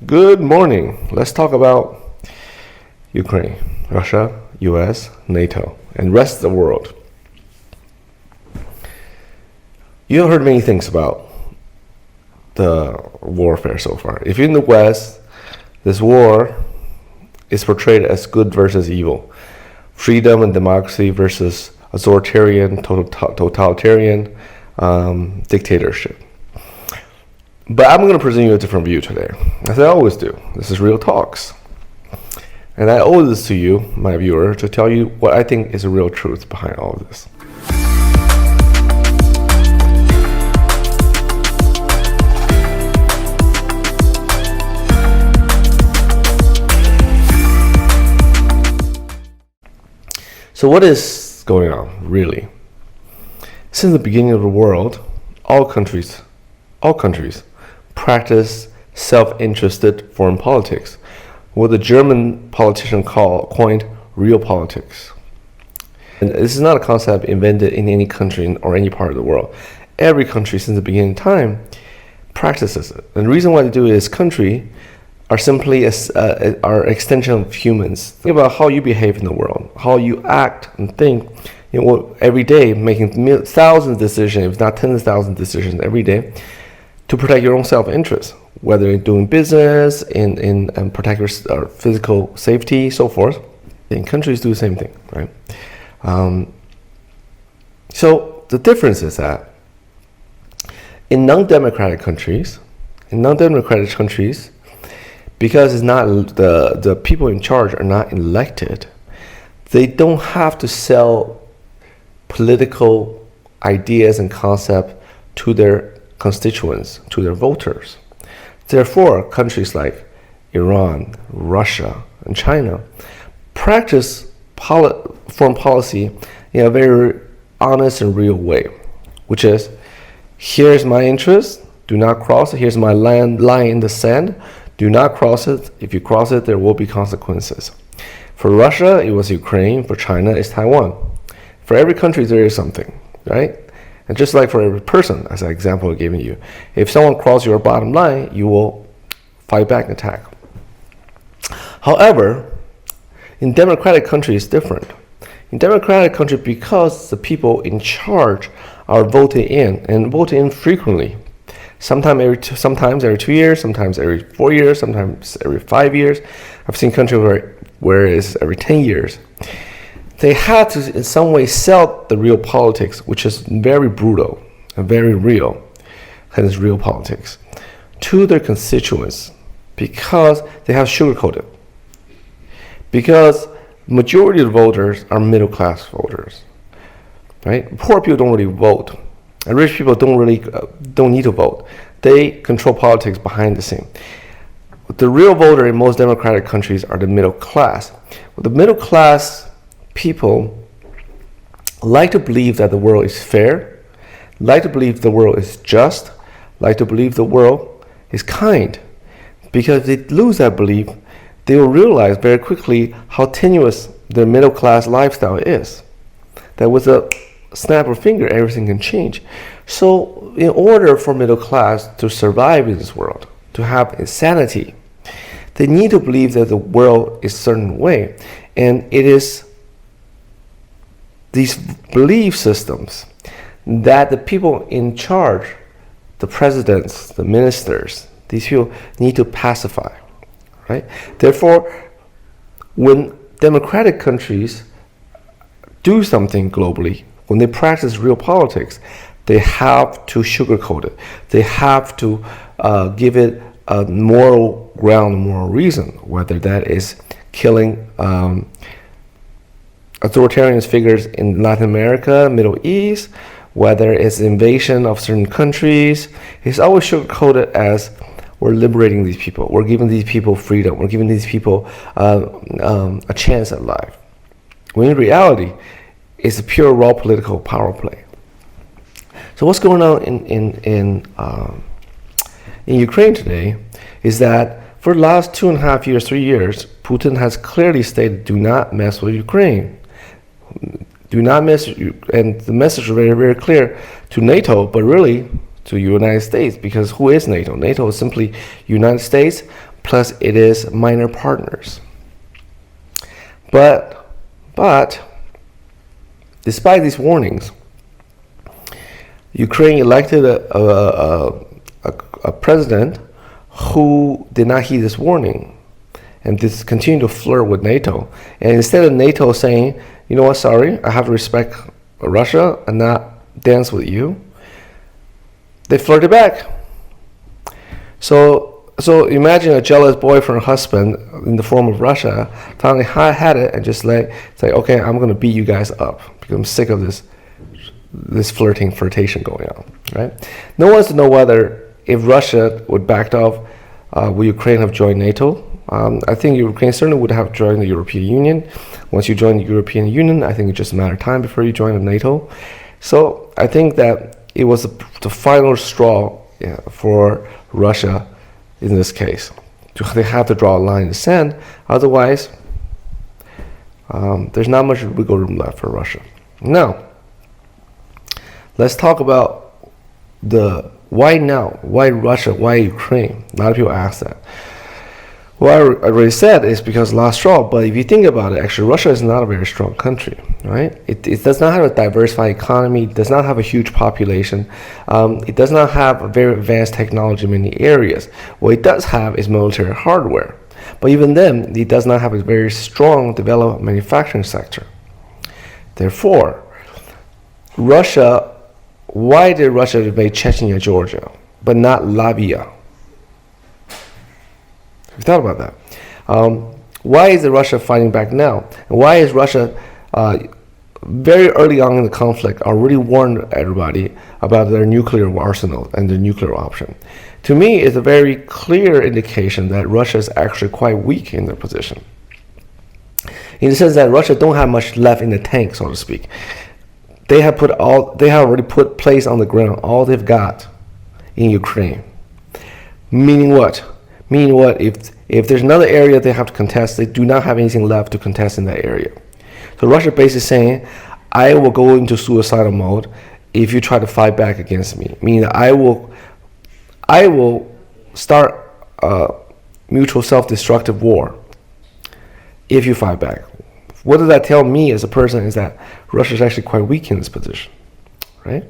Good morning. Let's talk about Ukraine, Russia, US, NATO, and rest of the world. You have heard many things about the warfare so far. If you're in the West, this war is portrayed as good versus evil, freedom and democracy versus authoritarian, totalitarian dictatorship. But I'm going to present you a different view today, as I always do. This is Real Talks. And I owe this to you, my viewer, to tell you what I think is the real truth behind all of this. So what is going on, really? Since the beginning of the world, all countries practice self-interested foreign politics, what the German politician coined real politics. And this is not a concept invented in any country or any part of the world. Every country since the beginning of time practices it. And the reason why they do it is countries are simply are extension of humans. Think about how you behave in the world, how you act and think. Every day making thousands of decisions, if not tens of thousands of decisions every day, to protect your own self-interest, whether in doing business, in protect your physical safety, so forth. And countries do the same thing, right? So the difference is that in non-democratic countries, because it's not the people in charge are not elected, they don't have to sell political ideas and concepts to their constituents, to their voters. Therefore, countries like Iran, Russia, and China practice foreign policy in a very honest and real way, which is, here's my interest, do not cross it. Here's my line in the sand, do not cross it. If you cross it, there will be consequences. For Russia, it was Ukraine. For China, it's Taiwan. For every country, there is something, right? And just like for every person, as an example I've given you, if someone crosses your bottom line, you will fight back and attack. However, in democratic countries, it's different. In democratic countries, because the people in charge are voted in, and voted in frequently, sometimes every 2 years, sometimes every 4 years, sometimes every 5 years. I've seen countries where it's every 10 years. They had to, in some way, sell the real politics, which is very brutal and very real, hence real politics, to their constituents because they have sugarcoated. Because majority of the voters are middle-class voters, right? Poor people don't really vote, and rich people don't need to vote. They control politics behind the scene. The real voter in most democratic countries are the middle class. The middle class people like to believe that the world is fair, like to believe the world is just, like to believe the world is kind. Because if they lose that belief, they will realize very quickly how tenuous their middle class lifestyle is. That with a snap of a finger, everything can change. So in order for middle class to survive in this world, to have sanity, they need to believe that the world is a certain way. And it is these belief systems that the people in charge, the presidents, the ministers, these people need to pacify, right? Therefore, when democratic countries do something globally, when they practice real politics, they have to sugarcoat it. They have to give it a moral ground, moral reason, whether that is killing authoritarian figures in Latin America, Middle East, whether it's invasion of certain countries. It's always sugarcoated as we're liberating these people, we're giving these people freedom, we're giving these people a chance at life. When in reality, it's a pure raw political power play. So what's going on in Ukraine today is that for the last 2.5 years, 3 years, Putin has clearly stated, do not mess with Ukraine. Do not mess, and the message is very, very clear to NATO, but really to the United States, because who is NATO? NATO is simply United States plus it is minor partners. But despite these warnings, Ukraine elected a president who did not heed this warning and just continued to flirt with NATO. And instead of NATO saying, you know what, sorry, I have to respect Russia and not dance with you, they flirted back. So imagine a jealous boyfriend or husband in the form of Russia finally had it and just say, okay, I'm going to beat you guys up because I'm sick of this flirtation going on, right? No one wants to know whether if Russia would back off, would Ukraine have joined NATO? I think Ukraine certainly would have joined the European Union. Once you join the European Union, I think it's just a matter of time before you join NATO. So I think that it was the final straw for Russia in this case. They have to draw a line in the sand. Otherwise, there's not much wiggle room left for Russia. Now, let's talk about the why now? Why Russia? Why Ukraine? A lot of people ask that. Well, I already said it's because last straw, but if you think about it, actually Russia is not a very strong country, right? It does not have a diversified economy, it does not have a huge population, it does not have a very advanced technology in many areas. What it does have is military hardware, but even then, it does not have a very strong developed manufacturing sector. Therefore, why did Russia invade Chechnya, Georgia, but not Latvia? Have you thought about that? Why is Russia fighting back now? And why is Russia very early on in the conflict already warned everybody about their nuclear arsenal and their nuclear option? To me, it's a very clear indication that Russia is actually quite weak in their position. In the sense that Russia don't have much left in the tank, so to speak. They have already put place on the ground all they've got in Ukraine. Meaning what? If there's another area they have to contest, they do not have anything left to contest in that area. So Russia basically saying, I will go into suicidal mode if you try to fight back against me. Meaning that I will start a mutual self-destructive war if you fight back. What does that tell me as a person is that Russia is actually quite weak in this position, right?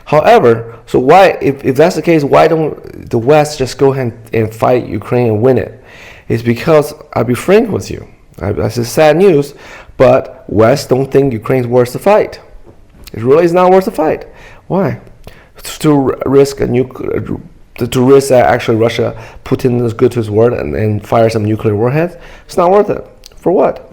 However, so why, if that's the case, why don't the West just go ahead and fight Ukraine and win it? It's because, I'll be frank with you, that's just sad news, but West don't think Ukraine's worth the fight. It really is not worth the fight. Why? To risk that actually Russia, Putin is good to his word and fire some nuclear warheads, it's not worth it. For what?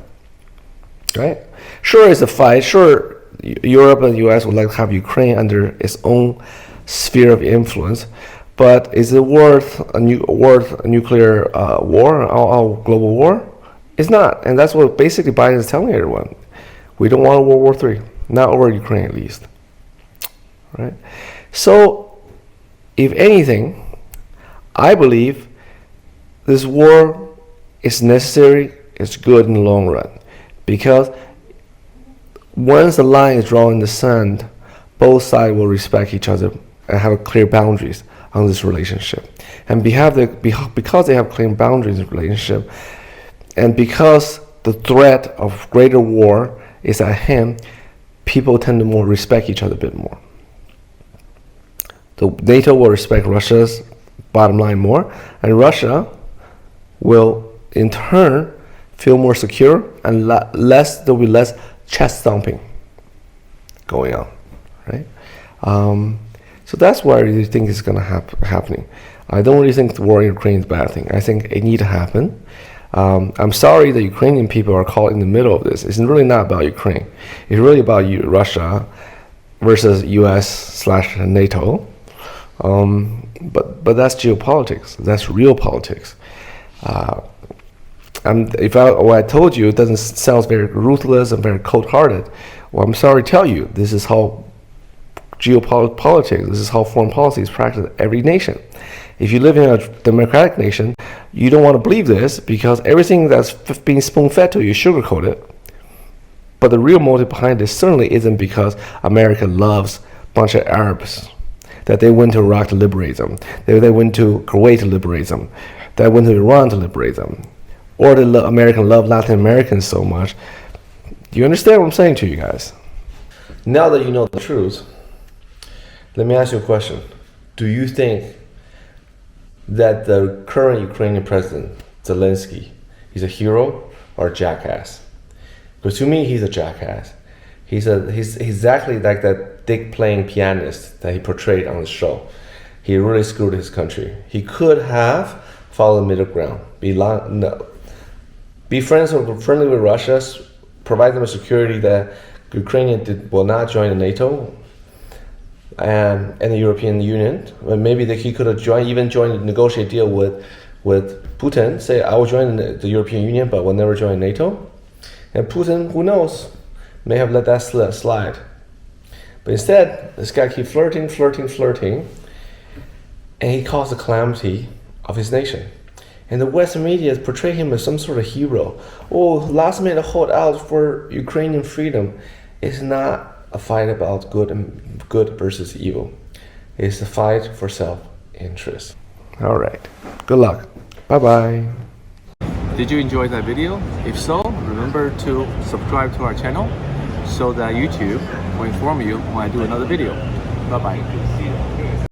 Right? Sure, it's a fight. Sure, Europe and the U.S. would like to have Ukraine under its own sphere of influence, but is it worth a nuclear war, a global war? It's not, and that's what basically Biden is telling everyone. We don't want a World War III, not over Ukraine at least. Right? So, if anything, I believe this war is necessary. It's good in the long run, because once the line is drawn in the sand, both sides will respect each other and have clear boundaries on this relationship. And because they have clear boundaries in the relationship, and because the threat of greater war is at hand, people tend to more respect each other a bit more. So NATO will respect Russia's bottom line more, and Russia will in turn feel more secure and there'll be less chest thumping going on, right? So that's what I really think is going to happening. I don't really think the war in Ukraine is a bad thing. I think it needs to happen. I'm sorry that Ukrainian people are caught in the middle of this. It's really not about Ukraine. It's really about Russia versus US/NATO. But that's geopolitics. That's real politics. What I told you, it doesn't sound very ruthless and very cold-hearted. Well, I'm sorry to tell you, this is how geopolitics, this is how foreign policy is practiced in every nation. If you live in a democratic nation, you don't want to believe this because everything that's being spoon-fed to you is sugar-coated. But the real motive behind this certainly isn't because America loves a bunch of Arabs, that they went to Iraq to liberate them, they went to Kuwait to liberate them, that went to Iran to liberate them, or the American love Latin Americans so much. Do you understand what I'm saying to you guys? Now that you know the truth, let me ask you a question. Do you think that the current Ukrainian president, Zelensky, he's a hero or a jackass? Because to me, he's a jackass. He's exactly like that dick playing pianist that he portrayed on the show. He really screwed his country. He could have followed the middle ground, be friendly with Russia, provide them with security that Ukraine will not join the NATO and the European Union. Maybe he could have joined a negotiate deal with Putin, say I will join the European Union but will never join NATO. And Putin, who knows, may have let that slide. But instead, this guy keeps flirting, and he caused the calamity of his nation. And the Western media portray him as some sort of hero. Oh, last minute hold out for Ukrainian freedom. It's not a fight about good versus evil. It's a fight for self-interest. All right. Good luck. Bye-bye. Did you enjoy that video? If so, remember to subscribe to our channel so that YouTube will inform you when I do another video. Bye-bye.